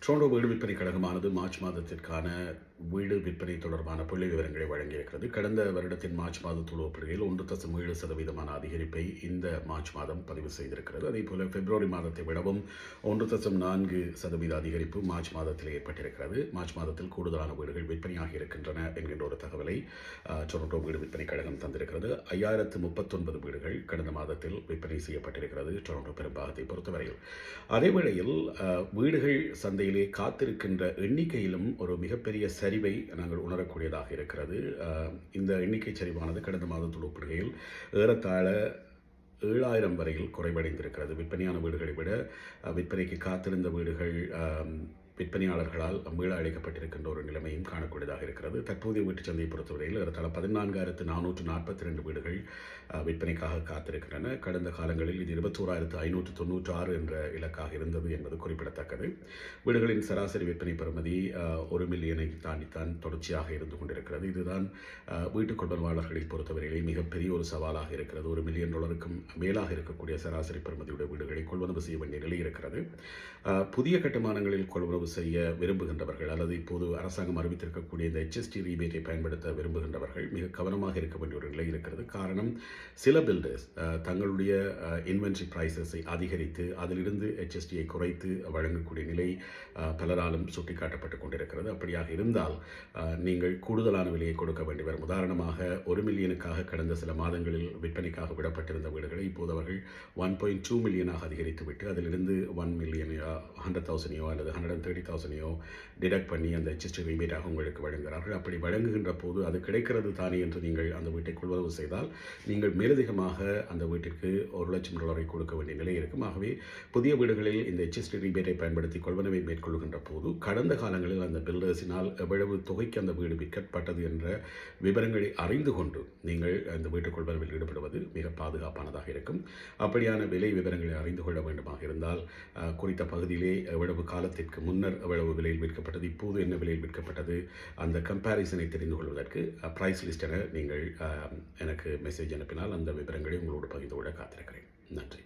Toronto வீடு விற்பனை கழகமானது March மாதத்திற்கான வீடு விற்பனை தொடர்பான புள்ளி விவரங்களை வழங்கியிருக்கிறது. கடந்த வருடத்தின் மார்ச் மாதத்தோடு ஒப்பிடுகையில் 1.7% அதிகரிப்பை இந்த மார்ச் மாதம் பதிவு செய்திருக்கிறது. அதேபோல பிப்ரவரி மாதத்தை விடவும் 1.4% அதிகரிப்பு மார்ச் மாதத்தில் ஏற்பட்டிருக்கிறது. மார்ச் மாதத்தில் கூடுதலான வீடுகள் விற்பனையாகி இருக்கின்றன என்கின்ற ஒரு தகவலை டொரண்டோ வீடு விற்பனை கழகம் தந்திருக்கிறது. 5039 வீடுகள் கடந்த மாதத்தில் விற்பனை செய்யப்பட்டிருக்கிறது டொரண்டோ பெரும்பாகத்தை பொறுத்தவரையில். அதேவேளையில் வீடுகள் சந்தையில் காத்திருக்கின்ற எண்ணிக்கையிலும் ஒரு மிகப்பெரிய சரிவை நாங்கள் உணரக்கூடியதாக இருக்கிறது. இந்த எண்ணிக்கை சரிவானது கடந்த மாதத்தோடு ஒப்பிடுகையில் ஏறத்தாழ 7000 வரையில் குறைவடைந்திருக்கிறது. விற்பனையான வீடுகளை விட விற்பனைக்கு காத்திருந்த வீடுகள் விற்பனையாளர்களால் மீள அழைக்கப்பட்டிருக்கின்ற ஒரு நிலைமையும் காணக்கூடியதாக இருக்கிறது. தற்போதைய வீட்டுச் சந்தையை பொறுத்தவரையில் ஏறத்தாழ 14,442 வீடுகள் விற்பனைக்காக காத்திருக்கின்றன. கடந்த காலங்களில் இது 21,596 என்ற இலக்காக இருந்தது என்பது குறிப்பிடத்தக்கது. வீடுகளின் சராசரி விற்பனை பெறுமதி 1 மில்லியனை தாண்டித்தான் தொடர்ச்சியாக இருந்து கொண்டிருக்கிறது. இதுதான் வீட்டுக் கொள்வனவாளர்களை பொறுத்தவரையிலே மிகப்பெரிய ஒரு சவாலாக இருக்கிறது. $1 மில்லியன் மேலாக இருக்கக்கூடிய சராசரி பெறுமதியுடைய வீடுகளை கொள்வனவு செய்ய வேண்டிய நிலை இருக்கிறது. புதிய கட்டுமானங்களில் கொள்வனவு செய்ய விரும்புகின்றவர்கள் அல்லது இப்போது அரசாங்கம் அறிவித்திருக்கக்கூடிய இந்த HST ரீபேட்டை பயன்படுத்த விரும்புகின்றவர்கள் மிக கவனமாக இருக்க வேண்டிய ஒரு நிலை இருக்கிறது. காரணம், சில பில்டர்ஸ் தங்களுடைய இன்வென்ட்ரி பிரைசஸை அதிகரித்து அதிலிருந்து HSTயை குறைத்து வழங்கக்கூடிய நிலை பலராலும் சுட்டிக்காட்டப்பட்டுக் கொண்டிருக்கிறது. அப்படியாக இருந்தால் நீங்கள் கூடுதலான விலையை கொடுக்க வேண்டி வரும். உதாரணமாக 1 மில்லியனுக்காக கடந்த சில மாதங்களில் விற்பனைக்காக விடப்பட்டிருந்த வீடுகளை இப்போது அவர்கள் 1.2 மில்லியனாக அதிகரித்துவிட்டு அதிலிருந்து 1 மில்லியன் 100,000 அல்லது 130,000 டிடக்ட் பண்ணி அந்த HST ரீபேட்டாக உங்களுக்கு வழங்குகிறார்கள். அப்படி வழங்குகின்ற போது அது கிடைக்கிறது தானே என்று நீங்கள் அந்த வீட்டை கொள்வனவு செய்தால் நீங்கள் மேலதிகமாக அந்த வீட்டிற்கு $1,00,000 கொடுக்க வேண்டிய நிலை இருக்கும். ஆகவே புதிய வீடுகளில் இந்த HST ரீபேட்டை பயன்படுத்தி கொள்வனவை மேற்கொள்கின்ற போது கடந்த காலங்களில் அந்த பில்டர்ஸினால் எவ்வளவு தொகைக்கு அந்த வீடு விற்கப்பட்டது என்ற விவரங்களை அறிந்து கொண்டு நீங்கள் அந்த வீட்டுக் கொள்வனவில் ஈடுபடுவது மிக பாதுகாப்பானதாக இருக்கும். அப்படியான விலை விவரங்களை அறிந்து கொள்ள வேண்டுமாக இருந்தால் குறித்த பகுதியிலே எவ்வளவு காலத்திற்கு முன்னர் எவ்வளவு விலையில் விற்கப்பட்டது, இப்போது என்ன விலையில் விற்கப்பட்டது, அந்த கம்பேரிசனை தெரிந்து கொள்வதற்கு ப்ரைஸ் லிஸ்ட் என நீங்கள் எனக்கு மெசேஜ் அனுப்பினால் அந்த விவரங்களை உங்களோடு பகிர்ந்து கொள்ள காத்திருக்கிறேன். நன்றி.